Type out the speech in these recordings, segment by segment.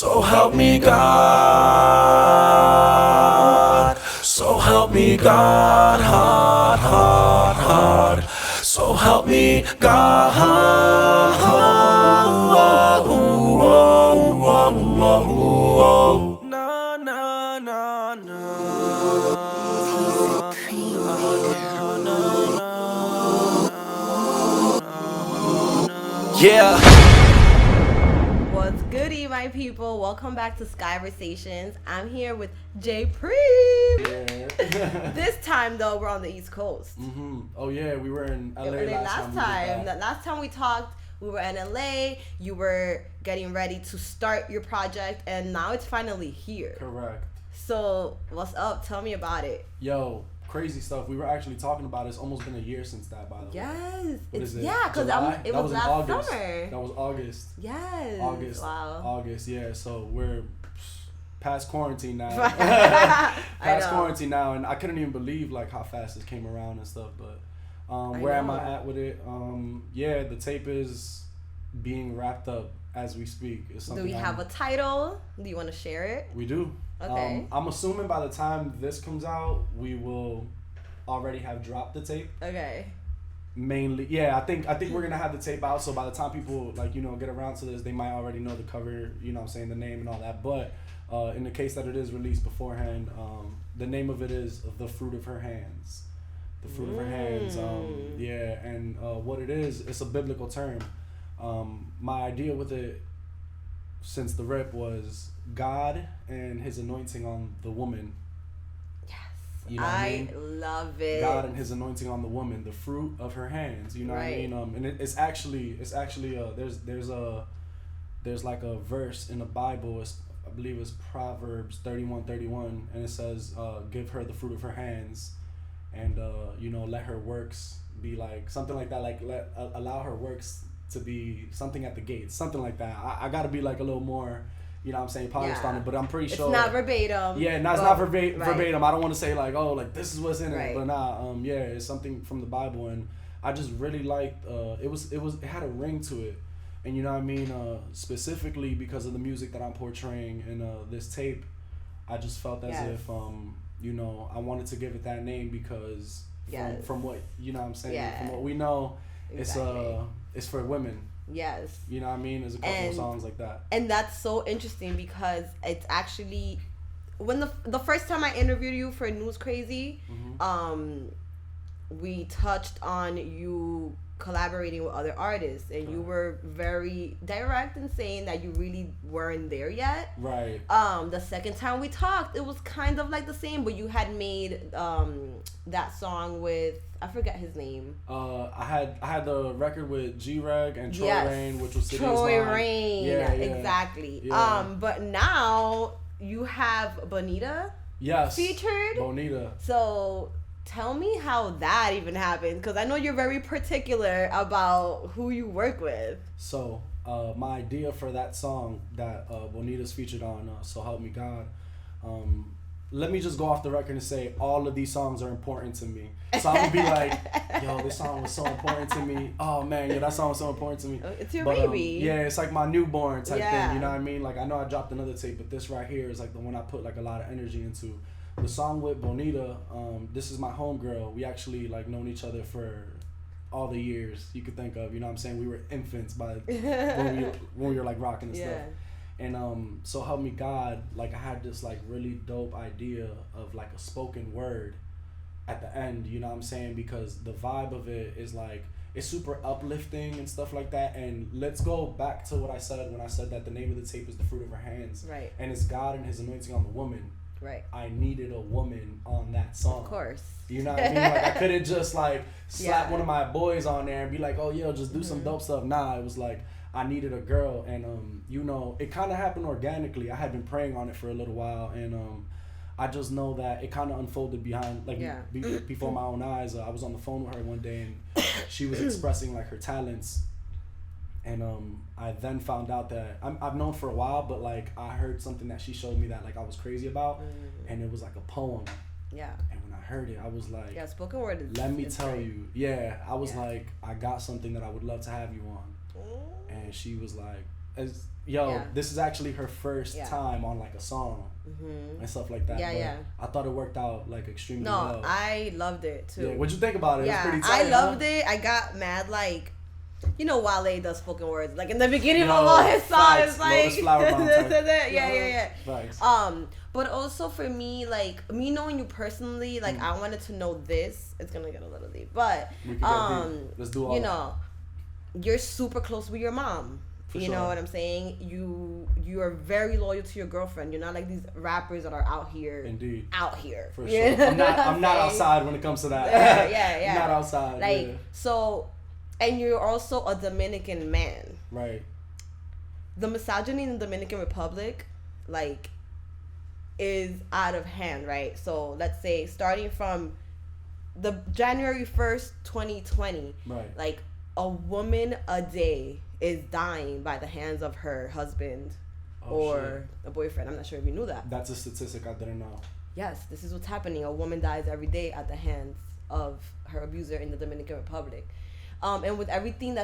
So help me God. So help me God. Hard, hard, hard. So help me God. Na na na na. Yeah. What's goody, my people? Welcome back to Skyversations. I'm here with J Preme. Yeah. This time, though, we're on the East Coast. Oh yeah, we were in LA last time. The last time we talked, we were in LA. You were getting ready to start your project, and now it's finally here. Correct. So, what's up? Tell me about it. Yo, crazy stuff. We were actually talking about it. It's almost been a year since that, by the way. Yes. What is it? Yeah, because it was last August. summer. That was August. Yes. Wow. August, yeah. So we're past quarantine now. I know. Quarantine now, and I couldn't even believe like how fast this came around and stuff. But where am I at with it? Yeah, the tape is being wrapped up as we speak. It's Do we have a title? Do you want to share it? We do. Okay. I'm assuming by the time this comes out, we will already have dropped the tape. Okay. Mainly, yeah. I think we're gonna have the tape out. So by the time people get around to this, they might already know the cover. You know what I'm saying, the name and all that. But in the case that it is released beforehand, the name of it is The Fruit of Her Hands. The Fruit of Her Hands. Yeah, and what it is, it's a biblical term. My idea with it since the rip was God and His anointing on the woman. Yes. You know what I mean? Love it. God and His anointing on the woman, the fruit of her hands. You know what I mean? And it's actually there's like a verse in the Bible. I believe it's Proverbs 31:31, and it says, "Give her the fruit of her hands, and let her works be like something like that. Like allow her works to be something at the gates, something like that." I got to be like a little more, you know what I'm saying, polished on it, but I'm pretty sure. It's not verbatim. Yeah, no, it's not verbatim. I don't want to say like, oh, like this is what's in it, but nah, yeah, it's something from the Bible, and I just really liked, it had a ring to it, and you know what I mean, specifically because of the music that I'm portraying in this tape, I just felt as if, I wanted to give it that name because from what, you know what I'm saying, from what we know, it's for women. Yes. You know what I mean? There's a couple of songs like that. And that's so interesting because it's actually when the first time I interviewed you for News Crazy, we touched on you collaborating with other artists, and you were very direct in saying that you really weren't there yet. Right. The second time we talked, it was kind of like the same, but you had made that song with, I forget his name. I had the record with G-Reg and Troy Rain, which was City's Troy Line. Rain. Yeah, exactly. Yeah. But now you have Bonita. Yes. Featured. Bonita. So tell me how that even happened, because I know you're very particular about who you work with. So my idea for that song that Bonita's featured on, So Help Me God, let me just go off the record and say all of these songs are important to me. So I'm going to be like, yo, this song was so important to me. Oh, man, that song was so important to me. It's your baby. Yeah, it's like my newborn type thing, you know what I mean? Like, I know I dropped another tape, but this right here is like the one I put like a lot of energy into. The song with Bonita, this is my homegirl. We actually like known each other for all the years you could think of. You know what I'm saying? We were infants when we were like rocking and stuff. And So Help Me God, like I had this like really dope idea of like a spoken word at the end. You know what I'm saying? Because the vibe of it is like it's super uplifting and stuff like that. And let's go back to what I said when I said that the name of the tape is The Fruit of Her Hands. Right. And it's God and His anointing on the woman. Right. I needed a woman on that song. Of course. You know what I mean? Like I couldn't just like slap one of my boys on there and be like, oh yeah, just do some dope stuff. Nah, it was like I needed a girl, and it kind of happened organically. I had been praying on it for a little while, and I just know that it kind of unfolded behind before my own eyes. I was on the phone with her one day, and she was expressing like her talents. And I then found out that I've known for a while, but like I heard something that she showed me that like I was crazy about, and it was like a poem. Yeah. And when I heard it, I was like, spoken word is. Let me tell you, I was like, I got something that I would love to have you on. And she was like, this is actually her first time on like a song and stuff like that. I thought it worked out like extremely well. No, I loved it too. Yeah, what'd you think about it? Yeah, it was pretty tight, I loved it. I got mad like, you know, Wale does spoken words like in the beginning of all his songs, like yeah. Facts. But also for me, like me knowing you personally, like I wanted to know this. It's gonna get a little deep, but let's do all you know, you're super close with your mom. You know what I'm saying? You are very loyal to your girlfriend. You're not like these rappers that are out here. Indeed. Out here. For sure. I'm not outside when it comes to that. Yeah. Not outside. Like so, and you're also a Dominican man. Right. The misogyny in the Dominican Republic, like, is out of hand, right? So let's say starting from the January 1st, 2020, right. Like a woman a day is dying by the hands of her husband or a boyfriend. I'm not sure if you knew that. That's a statistic I didn't know. Yes, this is what's happening. A woman dies every day at the hands of her abuser in the Dominican Republic. And with everything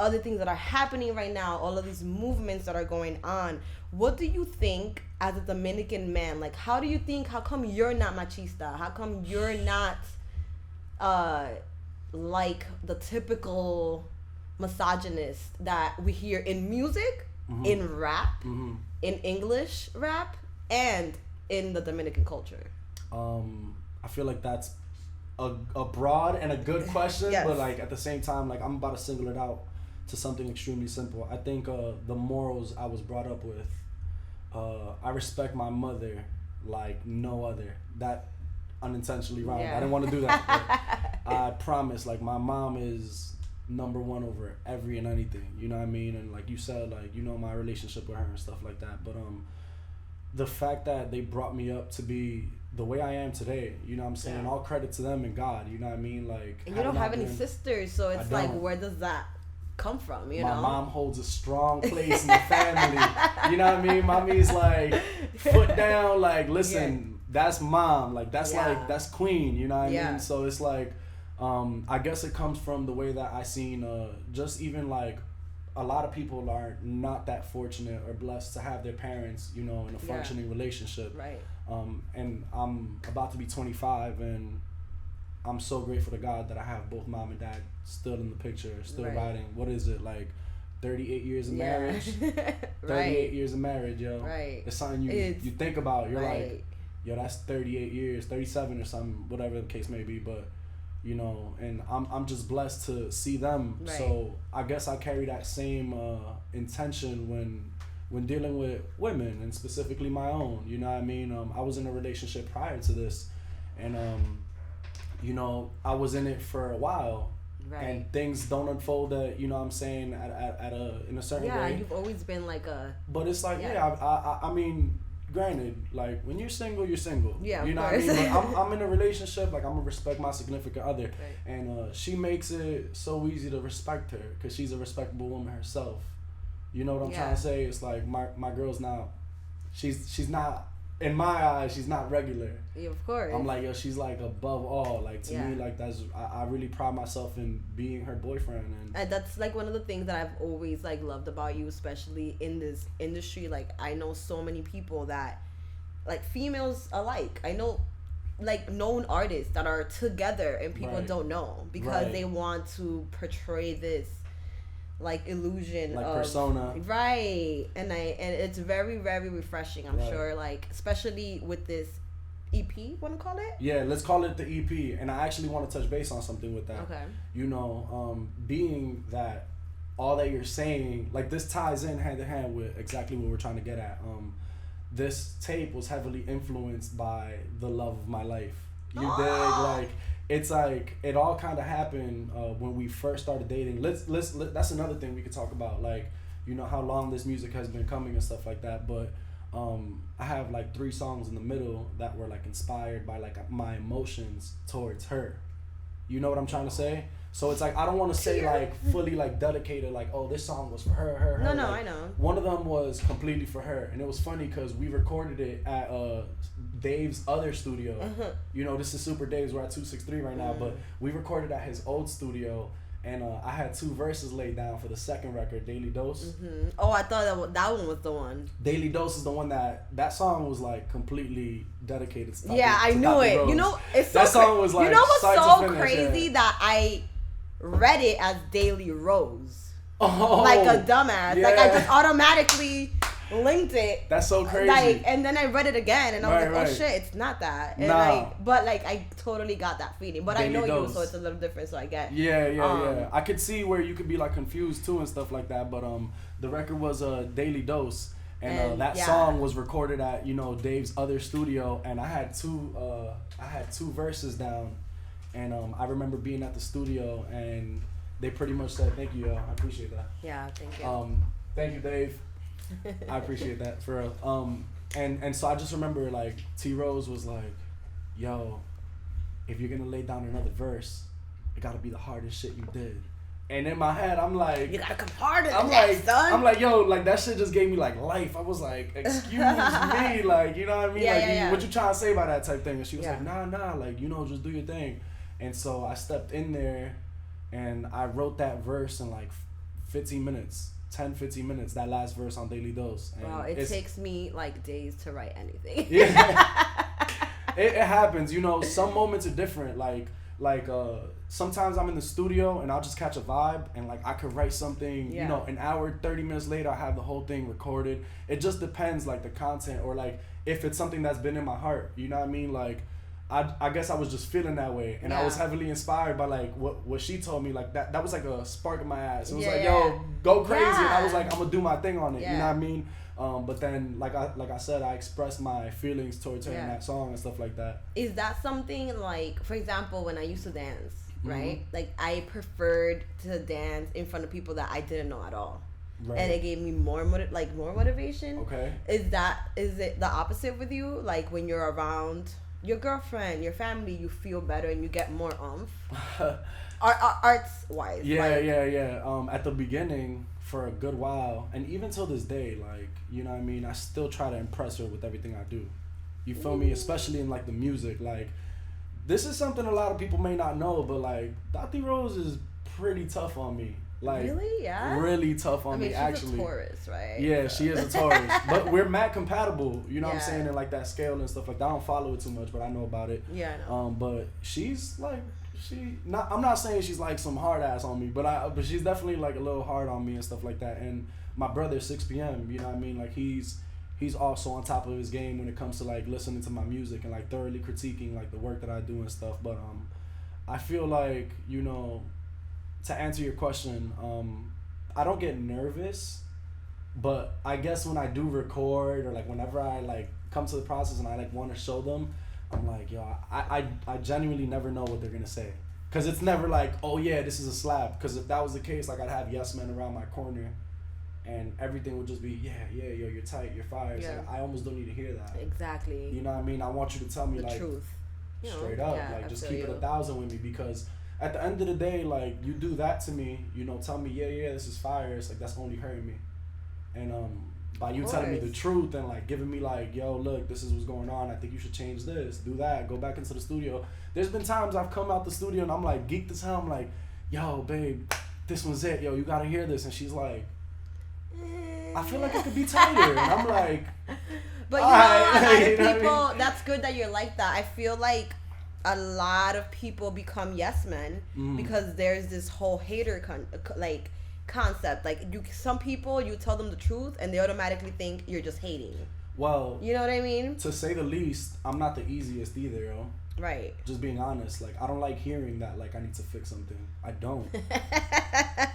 other things that are happening right now, all of these movements that are going on, what do you think as a Dominican man? Like, how come you're not machista? How come you're not like the typical misogynist that we hear in music, in rap, in English rap, and in the Dominican culture? I feel like that's a broad and a good question, yes. But like at the same time, like I'm about to single it out to something extremely simple. I think the morals I was brought up with, I respect my mother like no other. That unintentionally wrong. I didn't want to do that. But I promise, like my mom is number one over every and anything, you know what I mean? And like you said, like, you know, my relationship with her and stuff like that, but the fact that they brought me up to be the way I am today, you know what I'm saying? All credit to them and God, you know what I mean? Like, and you don't have any sisters, so it's like, where does that come from, you know? My mom holds a strong place in the family, you know what I mean? Mommy's like foot down, like, listen, that's mom, like that's like, that's queen, you know what I mean? So it's like, I guess it comes from the way that I seen just even like a lot of people are not that fortunate or blessed to have their parents, you know, in a functioning relationship. Right. And I'm about to be 25, and I'm so grateful to God that I have both mom and dad still in the picture, still riding. What is it, like 38 years of marriage? 38 years of marriage, yo. Right. It's something you think about. You're like, yo, that's 38 years, 37 or something, whatever the case may be, but you know, and I'm just blessed to see them. Right. So I guess I carry that same intention when dealing with women, and specifically my own, you know what I mean? I was in a relationship prior to this, and you know, I was in it for a while. Right. And things don't unfold you know what I'm saying, in a certain way. Yeah, you've always been like a... But it's like, I mean, granted, like, when you're single, you're single. Yeah, you know what I mean? But I'm in a relationship, like, I'm gonna respect my significant other. Right. And she makes it so easy to respect her, because she's a respectable woman herself. You know what I'm trying to say? It's like, my girl's not... She's not... In my eyes, she's not regular. Yeah, of course. I'm like, yo, she's like above all. Like, to me, like, that's... I really pride myself in being her boyfriend. And that's like one of the things that I've always like loved about you, especially in this industry. Like, I know so many people that, like, females alike. I know, like, known artists that are together and people don't know because they want to portray this, like, illusion like of persona, and it's very, very refreshing. I'm sure, like, especially with this EP, want to call it? Yeah, let's call it the EP. And I actually want to touch base on something with that. Okay. You know, being that all that you're saying, like, this ties in hand in hand with exactly what we're trying to get at. This tape was heavily influenced by the love of my life. You dig? Like, it's like it all kind of happened when we first started dating. Let's that's another thing we could talk about, like, you know, how long this music has been coming and stuff like that. But I have like 3 songs in the middle that were like inspired by like my emotions towards her. You know what I'm trying to say? So it's like, I don't want to say like fully like dedicated, like, oh, this song was for her. No, like, I know. One of them was completely for her, and it was funny because we recorded it at Dave's other studio. You know, this is Super Dave's. We're at 263 right now, but we recorded at his old studio, And I had 2 verses laid down for the second record, Daily Dose. Oh, I thought that one was the one. Daily Dose is the one that song was like completely dedicated to I knew it. You know, it's so that song was like, you know what's so finish, crazy that I read it as Daily Rose. Oh, like a dumbass. Yeah. Like I just automatically linked it. That's so crazy. Like, and then I read it again, and I was like, right. "Oh shit, it's not that." And nah. but I totally got that feeling. But Daily I know Dose. you, so it's a little different. So I get. Yeah. I could see where you could be like confused too and stuff like that. But the record was a Daily Dose, and that song was recorded at Dave's other studio, and I had two verses down, and I remember being at the studio, and they pretty much said, "Thank you, I appreciate that." Yeah, thank you. Thank you, Dave. I appreciate that for real. And so I just remember like T Rose was like, "Yo, if you're gonna lay down another verse, it gotta be the hardest shit you did." And in my head, I'm like, "You gotta come harder than that, son." I'm like, "Yo, like that shit just gave me like life." I was like, "Excuse me, like you know what I mean? What you trying to say by that type thing?" And she was like, "Nah, like just do your thing." And so I stepped in there, and I wrote that verse in like 15 minutes. 10-15 minutes, that last verse on Daily Dose. And wow, it takes me like days to write anything. Yeah. it happens, some moments are different. Like sometimes I'm in the studio and I'll just catch a vibe, and like I could write something, an hour, 30 minutes later I have the whole thing recorded. It just depends, like the content, or like if it's something that's been in my heart, you know what I mean? Like I guess I was just feeling that way, and I was heavily inspired by like what she told me. Like that was like a spark in my ass. It was like, yo, go crazy. And I was like, I'm gonna do my thing on it. You know what I mean? But then like I said, I expressed my feelings towards her in that song and stuff like that. Is that something like, for example, when I used to dance, right? Like I preferred to dance in front of people that I didn't know at all. Right. And it gave me more motivation. Okay. Is it the opposite with you? Like when you're around your girlfriend, your family, you feel better and you get more arts wise. Yeah. At the beginning, for a good while, and even till this day, like what I mean, I still try to impress her with everything I do. You feel me? Especially in like the music. Like this is something a lot of people may not know, but like Dottie Rose is pretty tough on me. Like really, really tough on me. Actually, she's a Taurus, right? Yeah, she is a Taurus, but we're mad compatible. You know what I'm saying? And like that scale and stuff like that. I don't follow it too much, but I know about it. Yeah, I know. But she's like I'm not saying she's like some hard ass on me, but she's definitely like a little hard on me and stuff like that. And my brother 6 p.m. You know what I mean? Like he's also on top of his game when it comes to like listening to my music and like thoroughly critiquing like the work that I do and stuff. But I feel like to answer your question, I don't get nervous, but I guess when I do record or like whenever I like come to the process and I like want to show them, I'm like, yo, I genuinely never know what they're gonna say, cause it's never like, oh yeah, this is a slap. Cause if that was the case, like I'd have yes men around my corner, and everything would just be yo, you're tight, you're fire. Yeah. Like, I almost don't need to hear that. Exactly. You know what I mean? I want you to tell me the like truth. Straight up, like just keep it 1,000 with me, because at the end of the day, like you do that to me, tell me yeah, this is fire. It's like that's only hurting me, and by you telling me the truth and like giving me like, yo, look, this is what's going on. I think you should change this, do that, go back into the studio. There's been times I've come out the studio and I'm like geeked as hell. I'm like, yo, babe, this one's it. Yo, you gotta hear this. And she's like, I feel like it could be tighter. And I'm like, but a lot of people, that's good that you're like that. I feel like a lot of people become yes men because there's this whole hater concept. Like some people, you tell them the truth and they automatically think you're just hating. Well, you know what I mean? To say the least, I'm not the easiest either, yo. Right. Just being honest. Like I don't like hearing that like I need to fix something. I don't.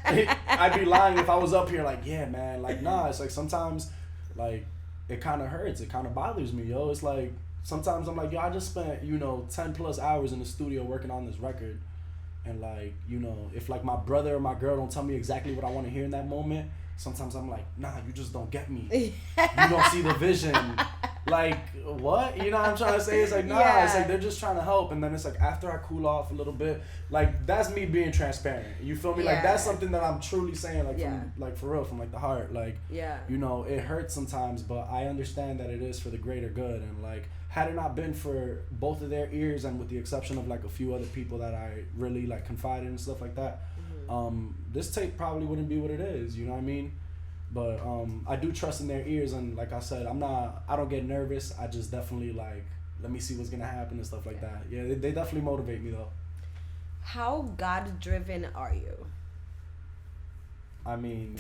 I'd be lying if I was up here like, yeah, man. Like nah, it's like sometimes like it kind of hurts. It kind of bothers me, yo. It's like sometimes I'm like, yo, I just spent 10 plus hours in the studio working on this record. And like, if like my brother or my girl don't tell me exactly what I want to hear in that moment, sometimes I'm like, nah, you just don't get me. You don't see the vision. Like, what? You know what I'm trying to say? It's like, nah, it's like they're just trying to help. And then it's like after I cool off a little bit, like that's me being transparent. You feel me? Like that's something that I'm truly saying, like from like for real, from like the heart. Like, it hurts sometimes, but I understand that it is for the greater good. And like, had it not been for both of their ears, and with the exception of like a few other people that I really like confided in and stuff like that, this tape probably wouldn't be what it is. You know what I mean? But I do trust in their ears, and like I said, I don't get nervous. I just definitely like, let me see what's gonna happen and stuff like that. Yeah, they definitely motivate me though. How God driven are you? I mean,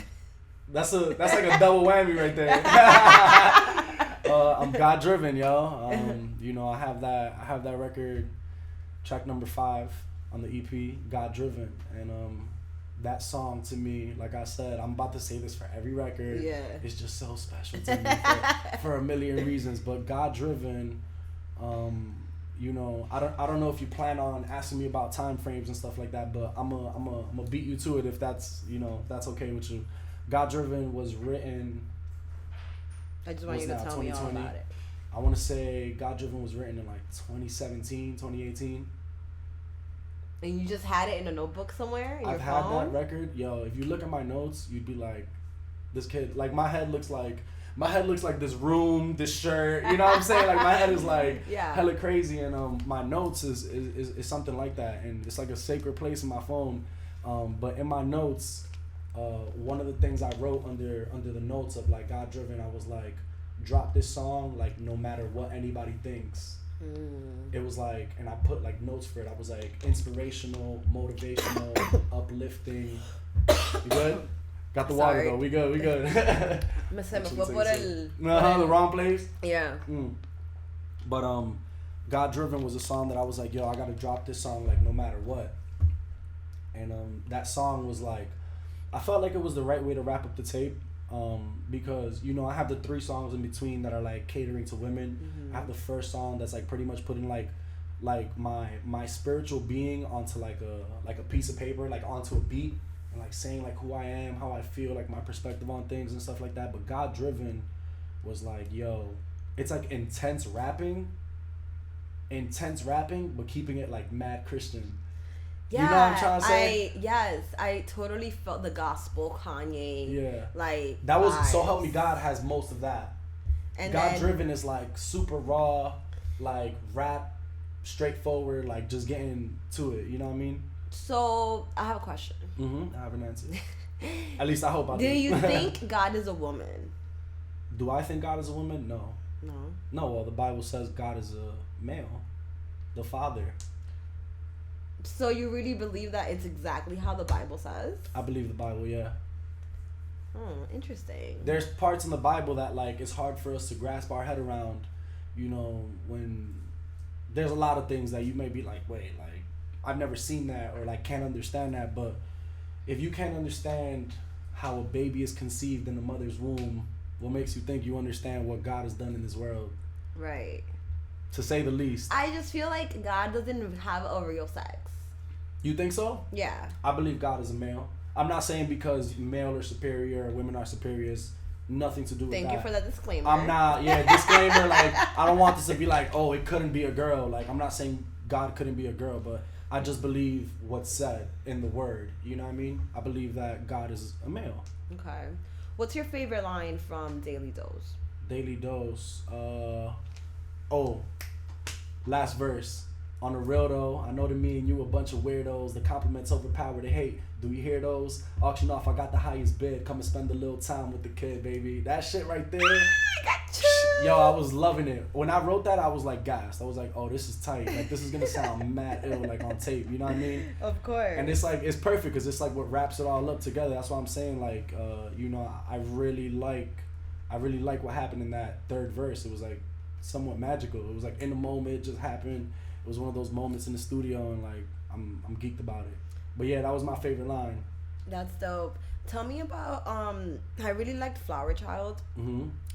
that's like a double whammy right there. I'm God driven, yo. You know, I have that record, track number 5 on the EP, God Driven, and that song to me, like I said, I'm about to say this for every record. Yeah. It's just so special to me for a million reasons. But God Driven, you know, I don't know if you plan on asking me about time frames and stuff like that, but I'm a beat you to it if that's, you know, if that's okay with you. God Driven was written. I just want you to tell me all about it. I want to say God Driven was written in like 2017, 2018. And you just had it in a notebook somewhere? I've had that record. Yo, if you look at my notes, you'd be like, this kid, like my head looks like this room, this shirt. You know what I'm saying? Like my head is like hella crazy, and my notes is something like that, and it's like a sacred place in my phone. But in my notes, one of the things I wrote under the notes of like God Driven, I was like, drop this song like no matter what anybody thinks. It was like, and I put like notes for it. I was like inspirational, motivational, uplifting. You good? Got the water though. We good. Me se me fue por el. The wrong place. Yeah. But God Driven was a song that I was like, yo, I gotta drop this song like no matter what. And that song was like, I felt like it was the right way to wrap up the tape. Because, you know, I have the 3 songs in between that are like catering to women. I have the first song that's like pretty much putting like my spiritual being onto like a piece of paper, like onto a beat, and like saying like who I am, how I feel, like my perspective on things and stuff like that. But God Driven was like, yo, it's like intense rapping, but keeping it like mad Christian. Yeah, you know what I'm trying to say? I totally felt the gospel Kanye. Yeah. Like that was So Help Me God has most of that. And God Driven is like super raw, like rap, straightforward, like just getting to it. You know what I mean? So I have a question. I have an answer. At least I hope I do. Do you think God is a woman? Do I think God is a woman? No. No. Well, the Bible says God is a male, the Father. So you really believe that it's exactly how the Bible says? I believe the Bible, yeah. Interesting. There's parts in the Bible that like it's hard for us to grasp our head around, you know, when there's a lot of things that you may be like, wait, like I've never seen that, or like can't understand that. But if you can't understand how a baby is conceived in the mother's womb, what makes you think you understand what God has done in this world? Right. To say the least. I just feel like God doesn't have a real sex. You think so? Yeah. I believe God is a male. I'm not saying because male are superior or women are superior is nothing to do with that. Thank you for that disclaimer. I'm not, disclaimer, like, I don't want this to be like, oh, it couldn't be a girl. Like, I'm not saying God couldn't be a girl, but I just believe what's said in the word. You know what I mean? I believe that God is a male. Okay. What's your favorite line from Daily Dose? Daily Dose. Last verse. On the real though, I know that me and you a bunch of weirdos. The compliments overpower the hate. Do you hear those? Auction off, I got the highest bid. Come and spend a little time with the kid, baby. That shit right there. I got you. Yo, I was loving it. When I wrote that, I was like gassed. I was like, oh, this is tight. Like, this is gonna sound mad ill, like on tape. You know what I mean? Of course. And it's like, it's perfect because it's like what wraps it all up together. That's why I'm saying, like, you know, I really like what happened in that third verse. It was like somewhat magical. It was like in the moment, it just happened. It was one of those moments in the studio, and like I'm geeked about it. But yeah, that was my favorite line. That's dope. Tell me about I really liked Flower Child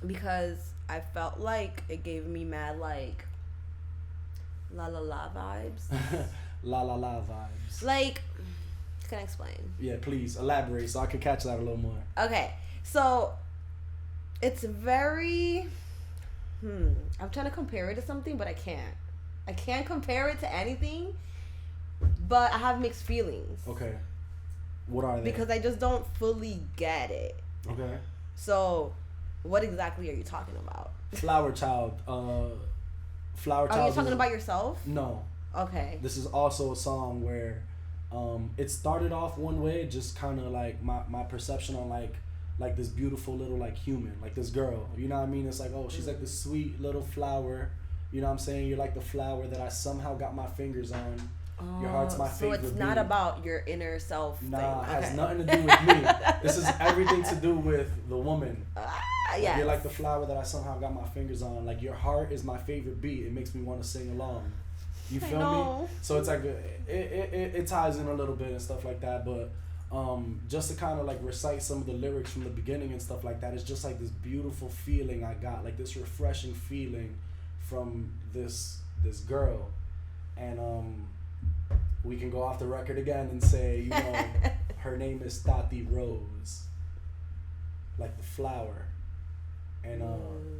because I felt like it gave me mad like la la la vibes. La la la vibes. Like, can I explain? Yeah, please elaborate so I can catch that a little more. Okay, so it's very I'm trying to compare it to something, but I can't. I can't compare it to anything, but I have mixed feelings. Okay. What are they? Because I just don't fully get it. Okay. So, what exactly are you talking about? Flower Child. Flower Child. Are you talking about yourself? No. Okay. This is also a song where It started off one way, just kind of like my perception on like this beautiful little like human, like this girl, you know what I mean? It's like, oh, she's like this sweet little flower, you know what I'm saying? You're like the flower that I somehow got my fingers on. Your heart's my favorite. So it's not about your inner self. Nah, it has nothing to do with me. This is everything to do with the woman. Yeah. You're like the flower that I somehow got my fingers on. Like your heart is my favorite beat. It makes me want to sing along. You feel me? So it's like it ties in a little bit and stuff like that. But just to kind of like recite some of the lyrics from the beginning and stuff like that, it's just like this beautiful feeling I got, like this refreshing feeling from this girl, and we can go off the record again and say, you know, her name is Tati Rose, like the flower, and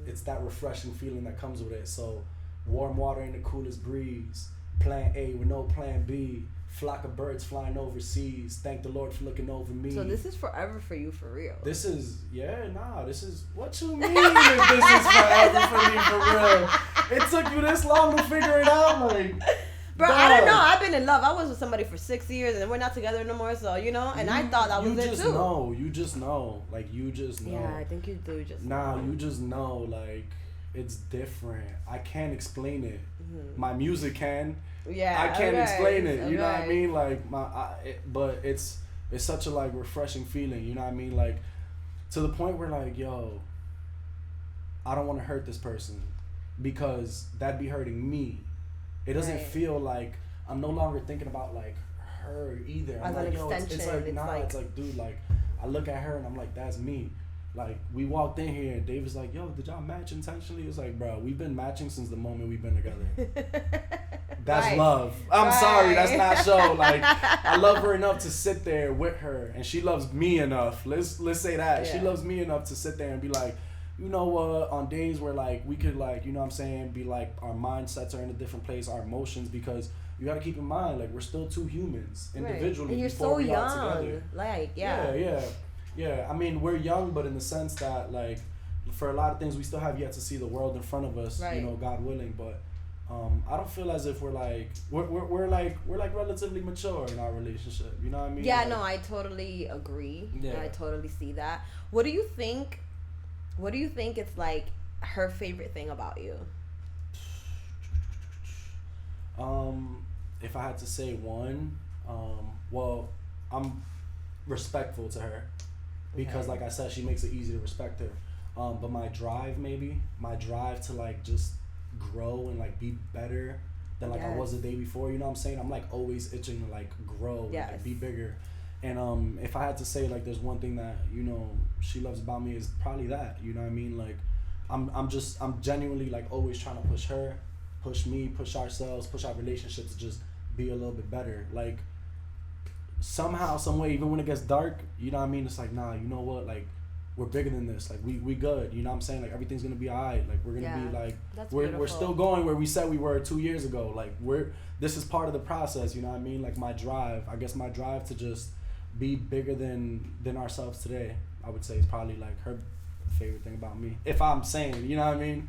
it's that refreshing feeling that comes with it. So warm water in the coolest breeze, plan A with no plan B, flock of birds flying overseas, thank the Lord for looking over me. So this is forever for you, for real. This is, this is, what you mean if this is forever for me, for real? It took you this long to figure it out, like... Bro, I don't know. I've been in love. I was with somebody for 6 years and we're not together no more, so, you know, and I thought that was it too. You just know. Like, you just know. Yeah, I think you do just know. You just know, like, it's different. I can't explain it. Mm-hmm. My music can. Yeah, I can't explain it. You know what I mean? Like, but it's such a, like, refreshing feeling. You know what I mean? Like, to the point where, like, yo, I don't want to hurt this person because that'd be hurting me. It doesn't feel like I'm no longer thinking about like her either. I'm as like, an extension. It's like, dude, like I look at her and I'm like, that's me. Like we walked in here and David's like, yo, did y'all match intentionally? It's like, bro, we've been matching since the moment we've been together. That's love. I'm sorry, that's not show. Like I love her enough to sit there with her, and she loves me enough. Let's say that she loves me enough to sit there and be like, you know what, on days where like we could like, you know what I'm saying, be like our mindsets are in a different place, our emotions, because you got to keep in mind like we're still two humans individually. And you're before so we young. got together. Like yeah. I mean, we're young, but in the sense that like for a lot of things we still have yet to see the world in front of us. You know, God willing. But I don't feel as if we're like relatively mature in our relationship. You know what I mean? Yeah, like, no, I totally agree. Yeah. I totally see that. What do you think? What do you think it's like her favorite thing about you? If I had to say one, well, I'm respectful to her because like I said, she makes it easy to respect her. But my drive to like just grow and like be better than like I was the day before, you know what I'm saying? I'm like always itching to like grow and like, be bigger. And if I had to say like there's one thing that, you know, she loves about me is probably that, you know what I mean? Like I'm genuinely like always trying to push her, push me, push ourselves, push our relationships to just be a little bit better. Like somehow, some way, even when it gets dark, you know what I mean? It's like, nah, you know what? Like we're bigger than this. Like we good, you know what I'm saying? Like everything's gonna be alright. Like we're gonna be like we're still going where we said we were 2 years ago. Like this is part of the process, you know what I mean? Like my drive to just be bigger than ourselves today, I would say is probably like her favorite thing about me. If I'm saying, you know what I mean?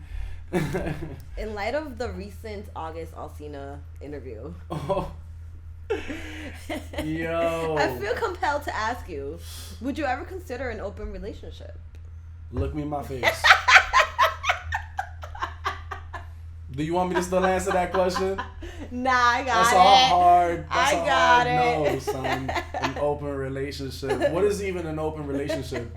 In light of the recent August Alsina interview. Oh. Yo. I feel compelled to ask you, would you ever consider an open relationship? Look me in my face. Do you want me to still answer that question? Nah, I got That's it. all hard. I got it. No, son. An open relationship. What is even an open relationship?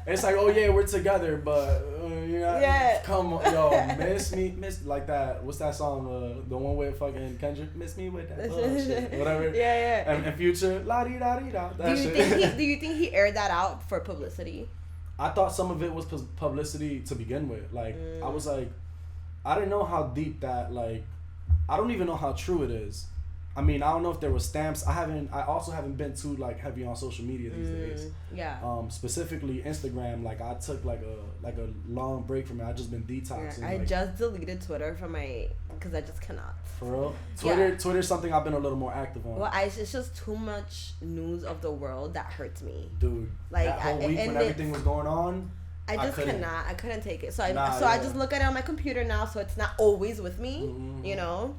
It's like, oh yeah, we're together, but you know, come on, yo, miss like that. What's that song? The one with fucking Kendrick, miss me with that shit, whatever. Yeah. And Future, la di da di da. Do you think he aired that out for publicity? I thought some of it was publicity to begin with. Like I was like, I didn't know how deep that like. I don't even know how true it is. I mean, I don't know if there were stamps. I also haven't been too like heavy on social media these days. Yeah. Specifically Instagram. Like I took like a long break from it. I just been detoxing. Yeah, I just deleted Twitter from because I just cannot. For real? Twitter's something I've been a little more active on. Well, it's just too much news of the world that hurts me. Dude, like that whole week when everything was going on. I couldn't take it. So I just look at it on my computer now, so it's not always with me, you know?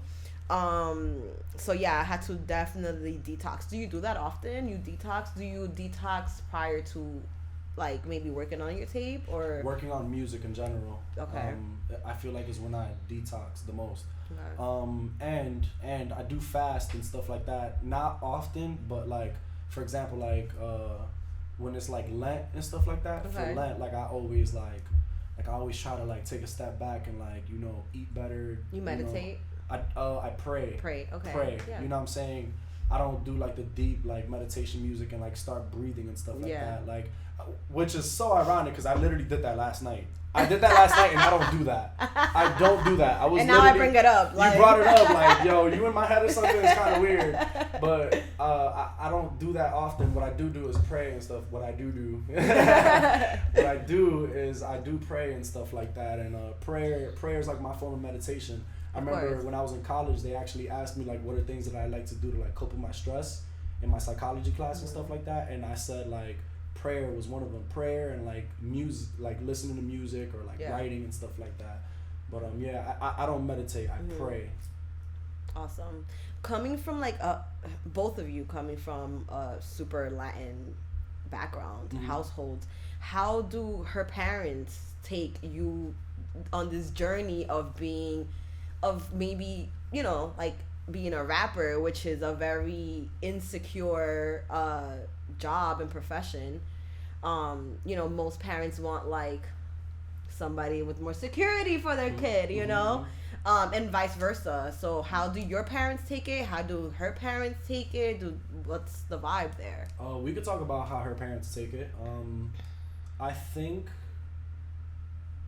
So yeah, I had to definitely detox. Do you do that often? You detox? Do you detox prior to like maybe working on your tape or working on music in general? Okay. I feel like is when I detox the most. Okay. And I do fast and stuff like that. Not often, but like for example, when it's like Lent and stuff like that. Okay. For Lent, like I always I always try to like take a step back and like eat better. You meditate. I pray. Pray. Okay. Pray. Yeah. You know what I'm saying? I don't do like the deep like meditation music and like start breathing and stuff like that. Like, which is so ironic because I literally did that last night. I did that last night and I don't do that. I don't do that. I was. And now I bring it up. Like, you brought it up like, yo, you in my head or something. It's kind of weird, but I don't do that often. What I do is pray and stuff. What I do, what I do is I do pray and stuff like that. And prayer is like my form of meditation. I remember when I was in college, they actually asked me like, what are things that I like to do to like cope with my stress in my psychology class and stuff like that. And I said like prayer was one of them. Prayer and like music, like listening to music or like writing and stuff like that. But I don't meditate. I pray. Awesome. Coming from like both of you coming from a super Latin background household, how do her parents take you on this journey of maybe like being a rapper, which is a very insecure job and profession? Most parents want like somebody with more security for their kid, and vice versa. So how do your parents take it? How do her parents take it? What's the vibe there? We could talk about how her parents take it. I think,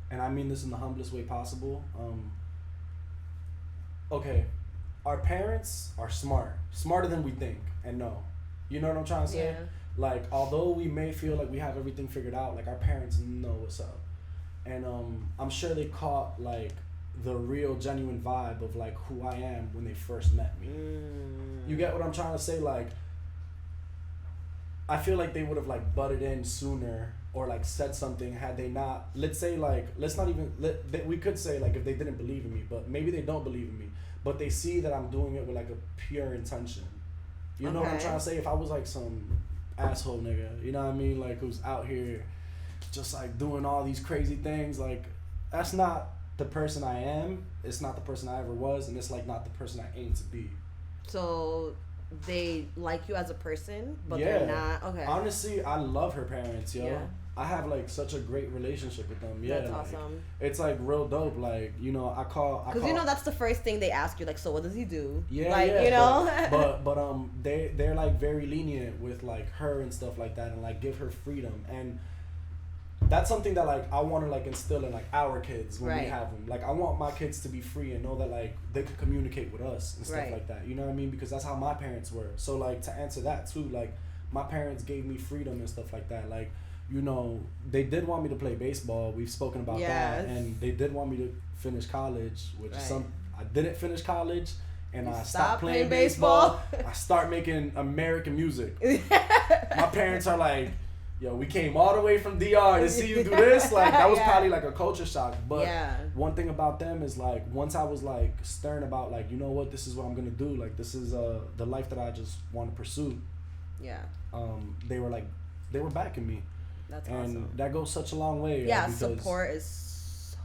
and I mean this in the humblest way possible, okay, our parents are smarter than we think and know. You know what I'm trying to say? Yeah. Like, although we may feel like we have everything figured out, like our parents know what's up. And I'm sure they caught like the real genuine vibe of like who I am when they first met me. You get what I'm trying to say? Like, I feel like they would have like butted in sooner or like said something had they not, let's say like, we could say like if they didn't believe in me, but maybe they don't believe in me, but they see that I'm doing it with like a pure intention. You know what I'm trying to say? If I was like some asshole nigga, you know what I mean? Like who's out here just like doing all these crazy things, like that's not the person I am. It's not the person I ever was, and it's like not the person I aim to be. So they like you as a person, but they're not. Okay. Honestly, I love her parents, yo. Yeah. I have like such a great relationship with them. Yeah, that's like, awesome. It's like real dope. Like I call because that's the first thing they ask you. Like, so what does he do? Yeah, like, but they're like very lenient with like her and stuff like that, and like give her freedom, and that's something that like I want to like instill in like our kids when we have them. Like I want my kids to be free and know that like they could communicate with us and stuff like that. You know what I mean? Because that's how my parents were. So like to answer that too, like my parents gave me freedom and stuff like that. Like, they did want me to play baseball. We've spoken about that, and they did want me to finish college, which is I didn't finish college, and I stopped playing baseball. I start making American music. My parents are like, yo, we came all the way from DR to see you do this. Like that was probably like a culture shock. But one thing about them is like once I was like stern about like, you know what, this is what I'm gonna do. Like this is the life that I just want to pursue. Yeah. They were backing me. That's and awesome. That goes such a long way. Yeah, support is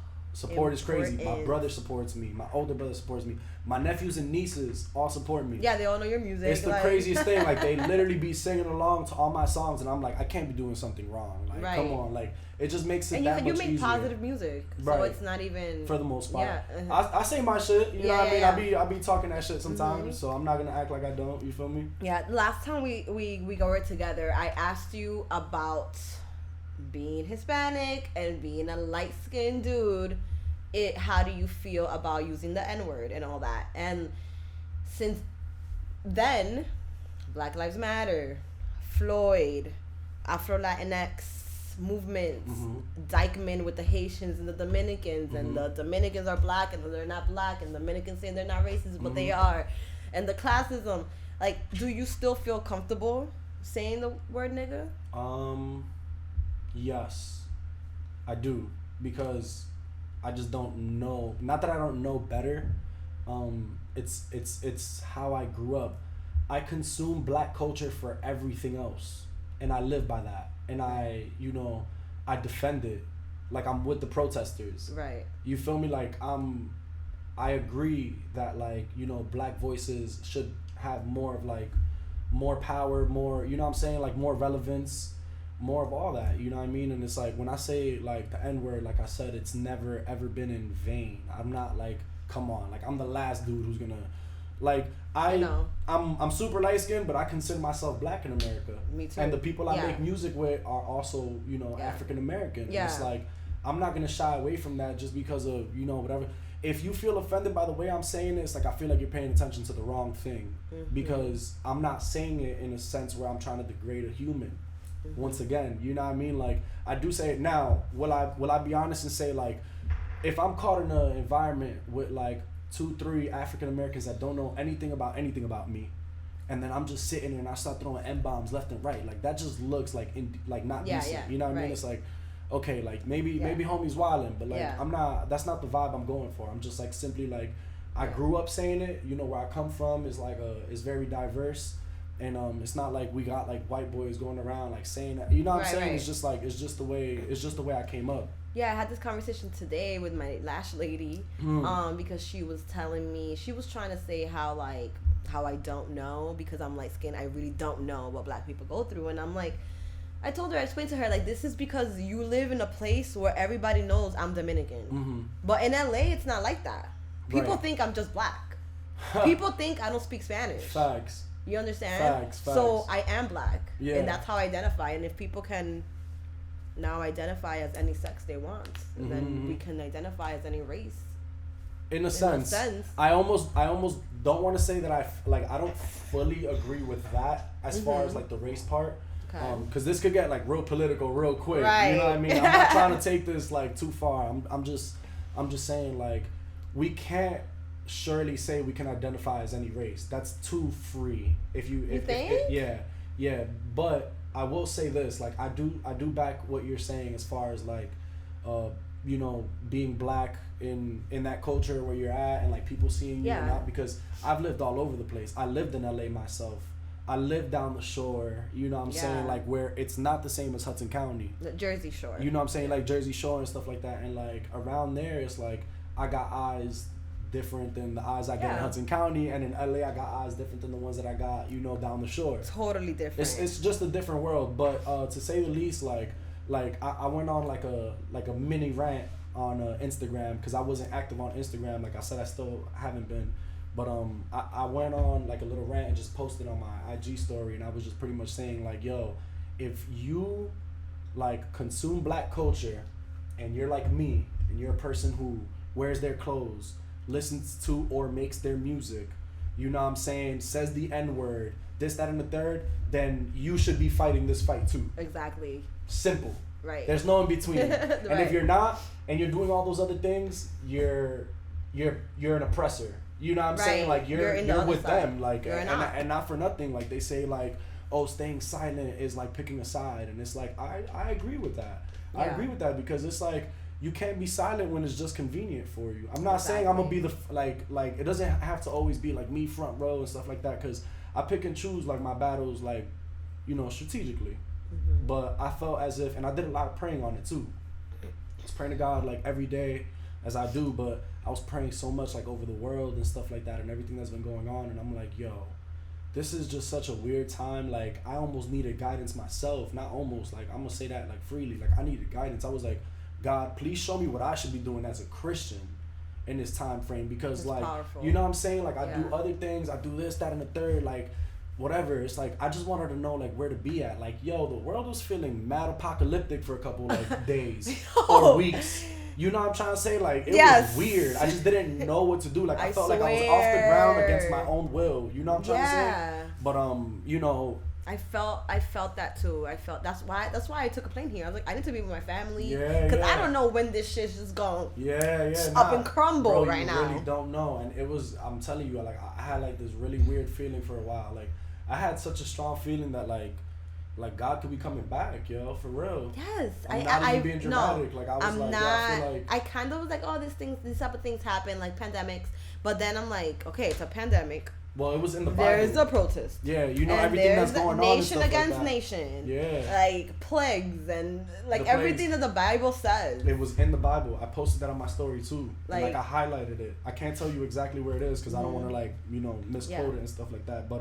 crazy. My brother supports me. My older brother supports me. My nephews and nieces all support me. Yeah, they all know your music. It's the craziest thing. Like they literally be singing along to all my songs, and I'm like, I can't be doing something wrong. Like, come on, like it just makes it and that much easier. And you make positive music, so it's not even for the most part. Yeah, I say my shit. You know what I mean? I be talking that shit sometimes, so I'm not gonna act like I don't. You feel me? Yeah. Last time we were together, I asked you about being Hispanic and being a light-skinned dude. How do you feel about using the N-word and all that? And since then, Black Lives Matter, Floyd, Afro-Latinx movements, Dykeman with the Haitians and the Dominicans, and the Dominicans are black and they're not black, and Dominicans say they're not racist, but they are. And the classism, like, do you still feel comfortable saying the word nigga? Yes, I do, because I just don't know. Not that I don't know better, It's how I grew up. I consume black culture for everything else, and I live by that, and I defend it, like I'm with the protesters. Right. You feel me? Like I agree that like black voices should have more of like more power, more what I'm saying, like more relevance, more of all that, you know what I mean? And it's like when I say like the N-word, like I said, it's never ever been in vain. I'm not like, come on, like I'm the last dude who's gonna like I'm super light skinned, but I consider myself black in America. Me too. And the people I make music with are also, African American. Yeah. It's like I'm not gonna shy away from that just because of, whatever. If you feel offended by the way I'm saying it, it's like I feel like you're paying attention to the wrong thing. Mm-hmm. Because I'm not saying it in a sense where I'm trying to degrade a human. Mm-hmm. Once again, you know what I mean? Like I do say it now. Will I be honest and say like, if I'm caught in an environment with like 2-3 African Americans that don't know anything about me, and then I'm just sitting there and I start throwing M-bombs left and right, like that just looks like not decent. Yeah, you know what I mean? It's like, okay, like maybe homie's wildin', but like I'm not. That's not the vibe I'm going for. I'm just like simply like, I grew up saying it. Where I come from is like is very diverse, and it's not like we got like white boys going around like saying that. You know what I'm saying? Right. It's just like it's just the way I came up. Yeah, I had this conversation today with my lash lady, because she was telling me, she was trying to say how I don't know because I'm light skinned. I really don't know what black people go through, and I'm like. I told her, I explained to her, like, this is because you live in a place where everybody knows I'm Dominican. Mm-hmm. But in LA, it's not like that. People think I'm just black. People think I don't speak Spanish. Facts. You understand? Facts. So I am black. Yeah. And that's how I identify. And if people can now identify as any sex they want, then we can identify as any race. In a sense. I almost don't want to say that I don't fully agree with that as far as, like, the race part. Because this could get like real political real quick. Right. You know what I mean? I'm not trying to take this like too far. I'm just saying like we can't surely say we can identify as any race. That's too free. If you think? Yeah. But I will say this, like I do back what you're saying as far as like being black in that culture where you're at and like people seeing you or not, because I've lived all over the place. I lived in LA myself. I live down the shore, you know what I'm saying, like where it's not the same as Hudson County. The Jersey Shore. You know what I'm saying, like Jersey Shore and stuff like that. And like around there, it's like I got eyes different than the eyes I get in Hudson County, and in LA I got eyes different than the ones that I got, down the shore. Totally different. It's just a different world. But to say the least, like I went on like a mini rant on Instagram because I wasn't active on Instagram. Like I said, I still haven't been. But I went on like a little rant and just posted on my IG story, and I was just pretty much saying like, yo, if you like consume black culture and you're like me and you're a person who wears their clothes, listens to or makes their music, you know what I'm saying, says the N-word, this, that, and the third, then you should be fighting this fight too. Exactly. Simple. Right. There's no in between. Right. And if you're not and you're doing all those other things, you're an oppressor. You know what I'm saying? Like you're with them, like and not for nothing. Like they say, like, oh, staying silent is like picking a side, and it's like I agree with that. Yeah. I agree with that because it's like you can't be silent when it's just convenient for you. I'm not saying I'm gonna be the like it doesn't have to always be like me front row and stuff like that, because I pick and choose like my battles like strategically. Mm-hmm. But I felt as if, and I did a lot of praying on it too. I was praying to God like every day as I do, but I was praying so much like over the world and stuff like that and everything that's been going on, and I'm like, yo, this is just such a weird time. Like I almost needed guidance myself. Not almost, like I'm gonna say that like freely. Like I needed guidance. I was like, God, please show me what I should be doing as a Christian in this time frame, because it's like powerful. You know what I'm saying? Like I do other things, I do this, that, and the third, like whatever. It's like I just want her to know like where to be at. Like, yo, the world was feeling mad apocalyptic for a couple like days or weeks. You know what I'm trying to say? Like, it was weird. I just didn't know what to do. Like, I felt like I was off the ground against my own will. You know what I'm trying to say? But, I felt that too. That's why I took a plane here. I was like, I need to be with my family. Because I don't know when this shit's just going up and crumble right now. I really don't know. And it was, I'm telling you, like, I had like this really weird feeling for a while. Like, I had such a strong feeling that like, like God could be coming back, yo, for real. Yes, I'm not even being dramatic. No, like I was like, not. Yeah, I feel like I kind of was like, oh, these type of things happen, like pandemics. But then I'm like, okay, it's a pandemic. Well, it was in the Bible. There is a protest. Yeah, you know, everything that's going on. Nation against like nation. Yeah. Like plagues and like everything that the Bible says. It was in the Bible. I posted that on my story too. Like I highlighted it. I can't tell you exactly where it is because I don't want to like, you know, misquote it and stuff like that. But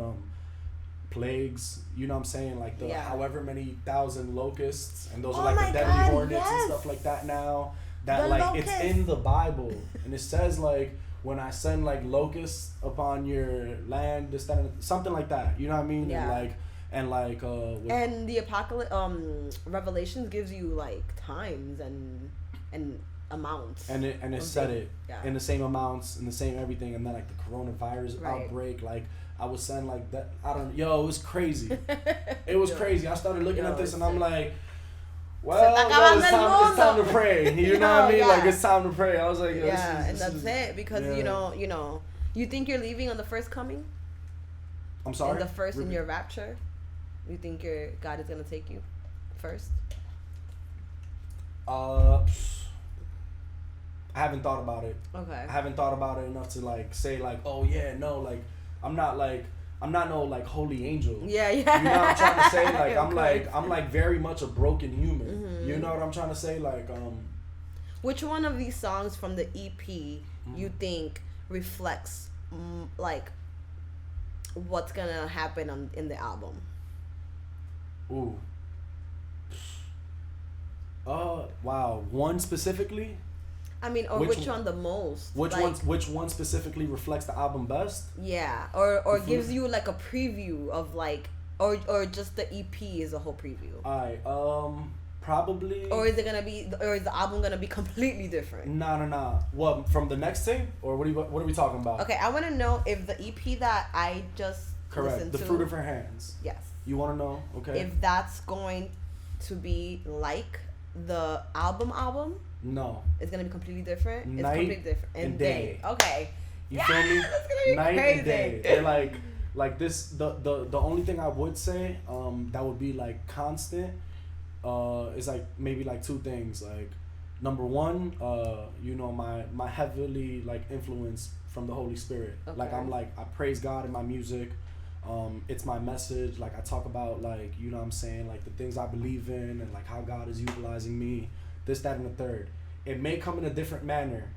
plagues, you know what I'm saying? Like the however many thousand locusts, and those are like the deadly hornets and stuff like that now. That the like locusts. It's in the Bible. And it says like, when I send like locusts upon your land, this, that, and something like that. You know what I mean? Yeah. And the apocalypse, Revelations gives you like times and amounts. And it said it in the same amounts and the same everything. And then like the coronavirus outbreak, like I was saying like that. It was crazy. It was crazy. I started looking at this and I'm like, well, it's time to pray. You know what I mean? Like it's time to pray. I was like, this is it because you know, you think you're leaving on the first coming. I'm sorry. In your rapture, you think God is gonna take you first. I haven't thought about it. Okay. I haven't thought about it enough to like say like, oh yeah, no, like I'm not no like holy angel. Yeah. You know what I'm trying to say? Like I'm like very much a broken human. Mm-hmm. You know what I'm trying to say? Like which one of these songs from the EP you think reflects like what's gonna happen in the album? Ooh. Wow. One specifically? I mean, or which one the most? Which one specifically reflects the album best? Yeah, or gives you like a preview of like, or just the EP is a whole preview. Alright, probably. Or is the album gonna be completely different? Nah. What, from the next thing, or what are we talking about? Okay, I want to know if the EP that I just listened to, the fruit of her hands. Yes. You want to know? Okay. If that's going to be like the album. No. It's gonna be completely different. Night it's completely different. And day. Okay. You feel me? That's gonna be Night crazy. and day. They're like this. The only thing I would say that would be like constant is like maybe like two things. Like number one, you know, my heavily like influence from the Holy Spirit. Okay. Like I praise God in my music. It's my message. Like I talk about like, you know what I'm saying, like the things I believe in and like how God is utilizing me. This, that, and the third. It may come in a different manner.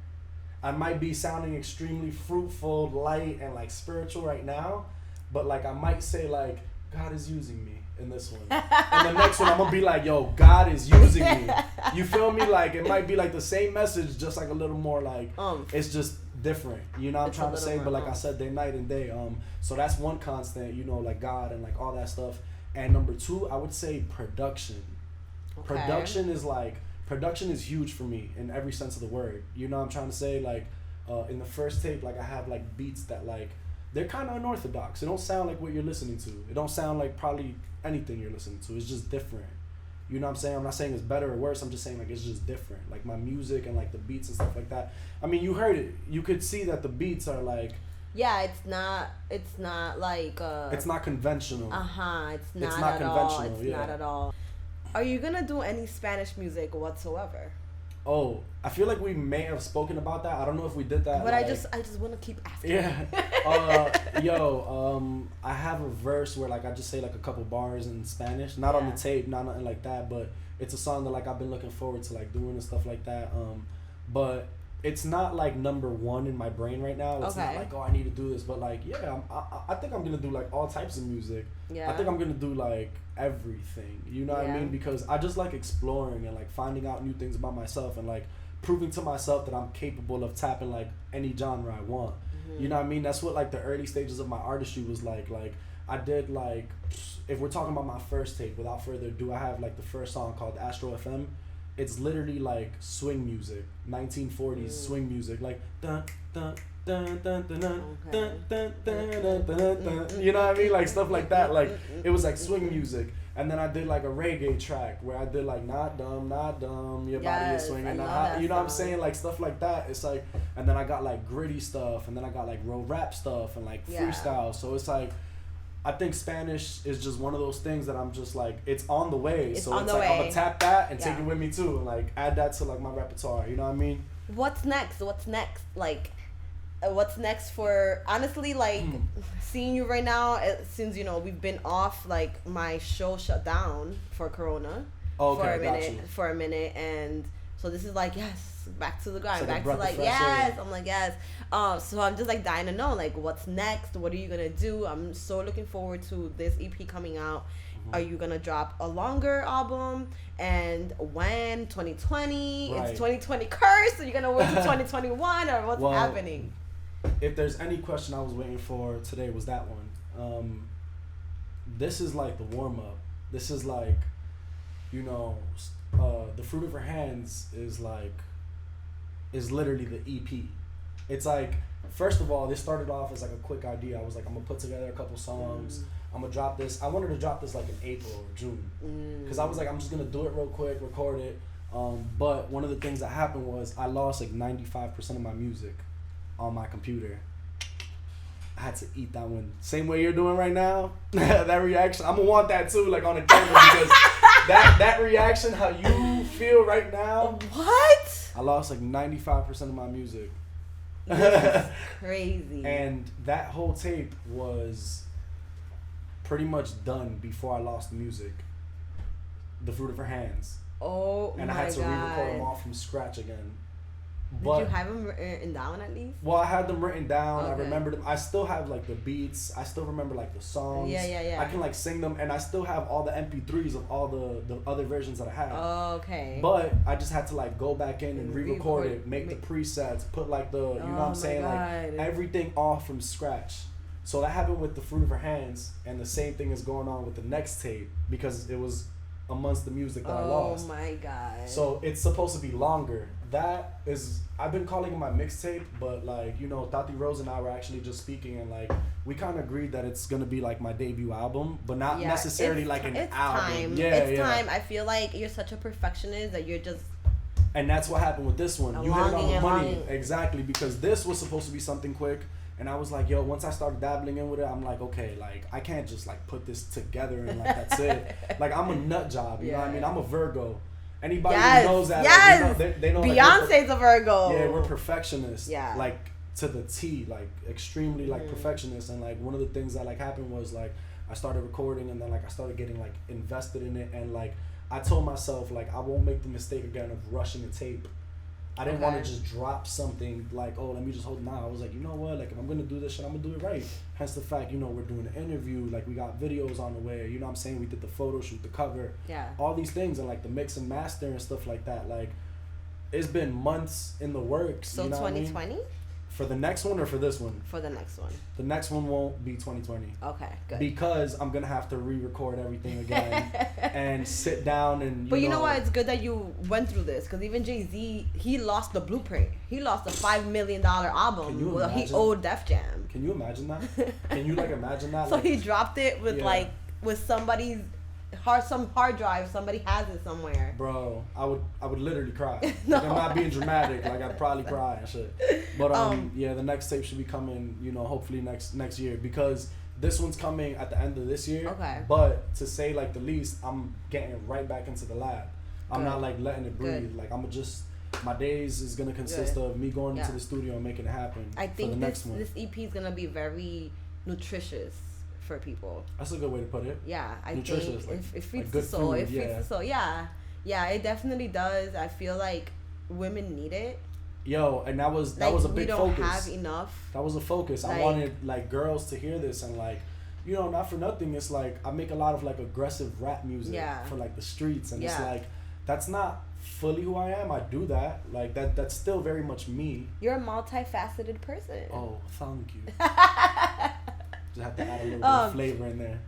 I might be sounding extremely fruitful, light, and like spiritual right now, but like I might say like, God is using me in this one. And the next one I'm gonna be like, yo, God is using me. You feel me? Like it might be like the same message, just like a little more like it's just different. You know what I'm trying to say? But like I said, they night and day. So that's one constant, you know, like God and like all that stuff. And number two, I would say production. Okay. Production is huge for me in every sense of the word. You know what I'm trying to say? Like, in the first tape, like I have like beats that like, they're kind of unorthodox. It don't sound like what you're listening to. It don't sound like probably anything you're listening to. It's just different. You know what I'm saying? I'm not saying it's better or worse. I'm just saying like it's just different. Like my music and like the beats and stuff like that. I mean, you heard it. You could see that the beats are like. Yeah, it's not like. It's not conventional. It's not at all. Are you gonna do any Spanish music whatsoever? Oh, I feel like we may have spoken about that. I don't know if we did that. But like, I just want to keep asking. Yeah. I have a verse where like I just say like a couple bars in Spanish. Not on the tape, not nothing like that. But it's a song that like I've been looking forward to like doing and stuff like that. But it's not like number one in my brain right now. It's not like, oh, I need to do this. But like, yeah, I think I'm gonna do like all types of music. Yeah. I think I'm gonna do like everything. You know what I mean? Because I just like exploring and like finding out new things about myself and like proving to myself that I'm capable of tapping like any genre I want. Mm-hmm. You know what I mean? That's what like the early stages of my artistry was like. Like I did like, if we're talking about my first tape, without further ado, I have like the first song called Astro FM. It's literally like swing music, 1940s swing music, like dun dun dun dun dun dun dun dun dun dun. You know what I mean? Like stuff like that. Like it was like swing music. And then I did like a reggae track where I did like not dumb, your body is swinging. You know what I'm saying? Like stuff like that. It's like, and then I got like gritty stuff, and then I got like real rap stuff and like freestyle. So it's like, I think Spanish is just one of those things that I'm just like, it's on the way. It's so on it's the like, I'm way. going to tap that and take it with me too. And like, add that to like my repertoire. You know what I mean? What's next? Like, what's next for, honestly, like, seeing you right now, since, you know, we've been off, like, my show shut down for Corona. For a minute. And so this is like, yes, back to the grind, back to like, yes. I'm like, yes. So I'm just like dying to know, like, what's next? What are you gonna do? I'm so looking forward to this EP coming out. Are you gonna drop a longer album? And when? 2020? Right. It's 2020 curse? Are you gonna wait to 2021 or what's happening? If there's any question I was waiting for today, was that one. This is like the warm up. This is like, you know, the fruit of her hands is literally the EP. It's like, first of all, this started off as like a quick idea. I was like, I'm gonna put together a couple songs. I'm gonna drop this. I wanted to drop this like in April or June, because I was like, I'm just gonna do it real quick, record it. But one of the things that happened was I lost like 95% of my music on my computer. I had to eat that one. Same way you're doing right now. That reaction, I'm gonna want that too, like on the camera, because that reaction, how you feel right now. What? I lost like 95% of my music. This is crazy. And that whole tape was pretty much done before I lost the music. The fruit of her hands. Oh, and I had to re-record them all from scratch again. Did you have them written down at least? Well, I had them written down. Okay. I remember them. I still have like the beats. I still remember like the songs. Yeah. I can like sing them, and I still have all the MP3s of all the other versions that I have. Oh, okay. But I just had to like go back in and re-record it, make the presets, put like the, you know what I'm saying, like everything off from scratch. So that happened with the fruit of her hands, and the same thing is going on with the next tape, because it was amongst the music that I lost. Oh my god. So it's supposed to be longer. That is, I've been calling it my mixtape, but like, you know, Tati Rose and I were actually just speaking, and like we kind of agreed that it's gonna be like my debut album, but not necessarily like an album. It's time. I feel like you're such a perfectionist that you're just. And that's what happened with this one. You hit it on the money. Exactly, because this was supposed to be something quick. And I was like, yo, once I started dabbling in with it, I'm like, okay, like, I can't just, like, put this together and, like, that's it. Like, I'm a nut job, you know what I mean? I'm a Virgo. Anybody who knows that, like, they know Beyonce's a Virgo. Yeah, we're perfectionists. Yeah. Like, to the T, like, extremely, like, perfectionists. And, like, one of the things that, like, happened was, like, I started recording, and then, like, I started getting, like, invested in it. And, like, I told myself, like, I won't make the mistake again of rushing the tape. I didn't want to just drop something like, oh, let me just hold it now. I was like, you know what? Like, if I'm going to do this shit, I'm going to do it right. Hence the fact, you know, we're doing an interview. Like, we got videos on the way. You know what I'm saying? We did the photo shoot, the cover. Yeah. All these things, and, like, the mix and master and stuff like that. Like, it's been months in the works. So you know 2020? For the next one or for this one? For the next one. The next one won't be 2020. Okay, good. Because I'm going to have to re-record everything again and sit down and, But you know what? It's good that you went through this, because even Jay-Z, he lost the blueprint. He lost a $5 million album. Well, he owed Def Jam. Can you imagine that? Can you, like, imagine that? So like, he dropped it with, like, with somebody's some hard drive. Somebody has it somewhere. Bro, I would literally cry. No. Like, I'm not being dramatic. Like, I'd probably cry and shit. But yeah, the next tape should be coming, you know, hopefully next year, because this one's coming at the end of this year. Okay. But to say like the least, I'm getting right back into the lab. I'm not like letting it breathe. Good. Like, I'm just, my days is gonna consist of me going into the studio and making it happen. I think for the next one. This EP is gonna be very nutritious for people. That's a good way to put it. Yeah, I think like, it feeds like the soul. Food, it feeds the soul. Yeah, it definitely does. I feel like women need it. Yo, and that was like, a big focus. We don't have enough. That was a focus. Like, I wanted like girls to hear this, and like, you know, not for nothing, it's like I make a lot of like aggressive rap music for like the streets, and it's like that's not fully who I am. I do that. Like that's still very much me. You're a multifaceted person. Oh, thank you. Just have to add a little bit of flavor in there.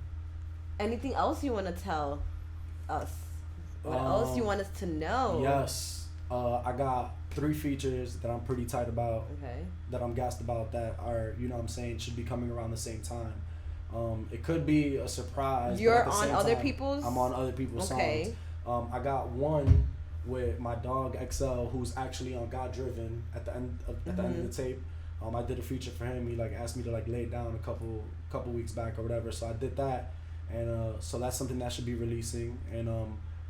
Anything else you want to tell us? What else you want us to know? Yes. I got 3 features that I'm pretty tight about. Okay. That I'm gassed about, that are, you know what I'm saying, should be coming around the same time. It could be a surprise. You're on other people's? I'm on other people's songs. I got one with my dog XL, who's actually on God Driven at the end of the tape. I did a feature for him. He like asked me to like lay it down a couple weeks back or whatever. So I did that, and so that's something that should be releasing. And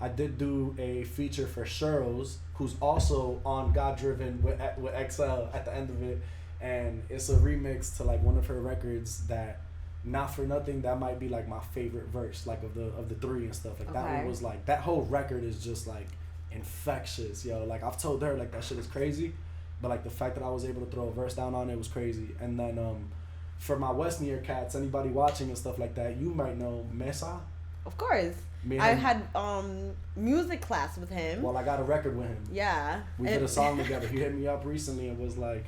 I did do a feature for Sherrills, who's also on God Driven with XL at the end of it, and it's a remix to like one of her records that, not for nothing, that might be like my favorite verse, like of the three and stuff. Like that one was like, that whole record is just like infectious, yo. Like I've told her like that shit is crazy, but like the fact that I was able to throw a verse down on it was crazy. And then for my Westnier cats, anybody watching and stuff like that, you might know Mesa. Of course. I had music class with him. Well, I got a record with him. Yeah. We did a song together. He hit me up recently and was like,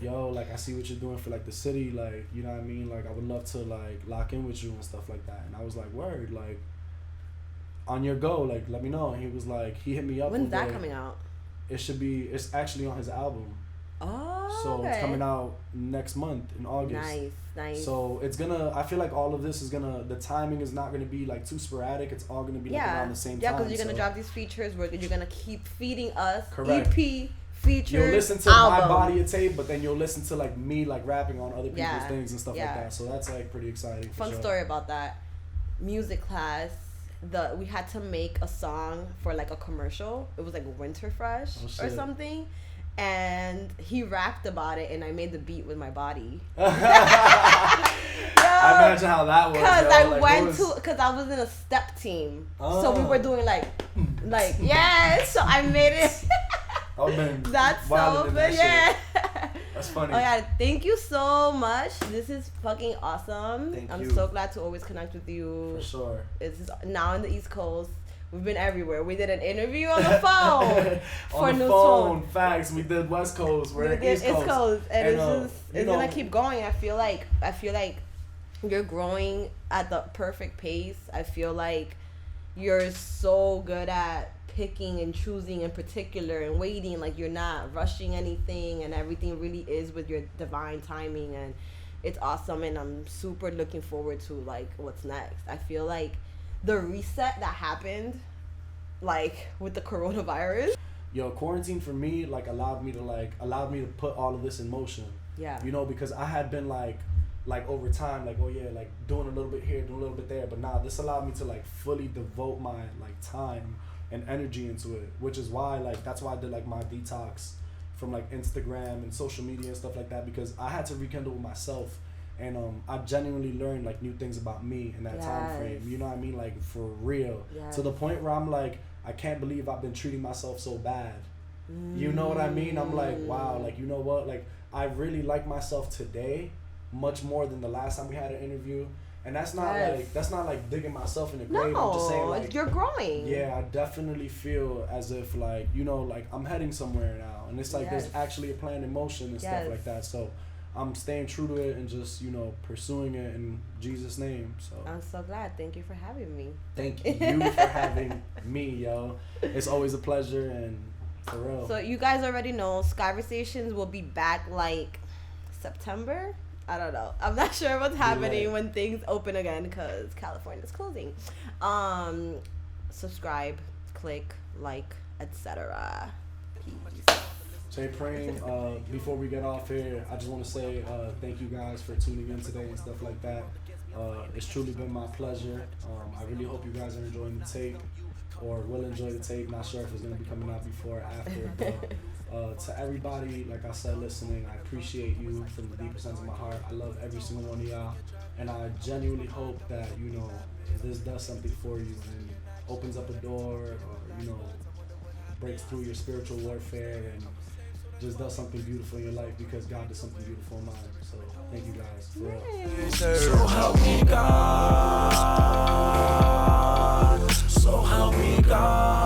yo, like I see what you're doing for like the city, like, you know what I mean, like I would love to like lock in with you and stuff like that. And I was like, word, like on your go, like let me know. And he was like, he hit me up. When's that coming out? It's actually on his album. Oh, so okay. It's coming out next month in August. Nice. So it's gonna, I feel like all of this is gonna, the timing is not gonna be like too sporadic. It's all gonna be like around the same time. Yeah, because you're gonna drop these features where you're gonna keep feeding us. Correct. EP features. You'll listen to album. my body of tape, but then you'll listen to like me like rapping on other people's things and stuff like that. So that's like pretty exciting. Fun story about that. Music class. We had to make a song for like a commercial. It was like Winter Fresh or something. And he rapped about it, and I made the beat with my body. I imagine how that was. Because I was in a step team, so we were doing like, so I made it. That's so good, yeah. That's funny. Oh yeah, thank you so much. This is fucking awesome. I'm so glad to always connect with you. For sure. It's now in the East Coast. We've been everywhere. We did an interview on the phone. On the phone, facts. We did West Coast. We're in East Coast. And it's gonna keep going. I feel like you're growing at the perfect pace. I feel like you're so good at picking and choosing in particular and waiting. Like you're not rushing anything, and everything really is with your divine timing, and it's awesome. And I'm super looking forward to like what's next. I feel like the reset that happened, like with the coronavirus. Yo, quarantine for me like allowed me to put all of this in motion. Yeah. You know, because I had been like over time, like, oh yeah, like doing a little bit here, doing a little bit there, but now this allowed me to like fully devote my like time and energy into it, which is why like that's why I did like my detox from like Instagram and social media and stuff like that, because I had to rekindle with myself. And I genuinely learned like new things about me in that time frame. You know what I mean? Like for real. To the point where I'm like, I can't believe I've been treating myself so bad. You know what I mean? I'm like, wow, like you know what? Like I really like myself today much more than the last time we had an interview. And that's not like digging myself in the grave. I'm just saying like you're growing. Yeah, I definitely feel as if like, you know, like I'm heading somewhere now. And it's like there's actually a plan in motion and stuff like that. So I'm staying true to it and just, you know, pursuing it in Jesus' name. So I'm so glad. Thank you for having me. Thank you for having me, yo. It's always a pleasure, and for real. So you guys already know Skyversations will be back like September. I don't know. I'm not sure what's happening when things open again because California's closing. Subscribe, click, like, etc. Say Preme, before we get off here, I just want to say thank you guys for tuning in today and stuff like that. It's truly been my pleasure. I really hope you guys are enjoying the tape or will enjoy the tape. Not sure if it's going to be coming out before or after, but to everybody, like I said, listening, I appreciate you from the deepest sense of my heart. I love every single one of y'all, and I genuinely hope that, you know, this does something for you and opens up a door or, you know, breaks through your spiritual warfare and just does something beautiful in your life, because God does something beautiful in mine. So thank you guys for real. So help me God. So help me God.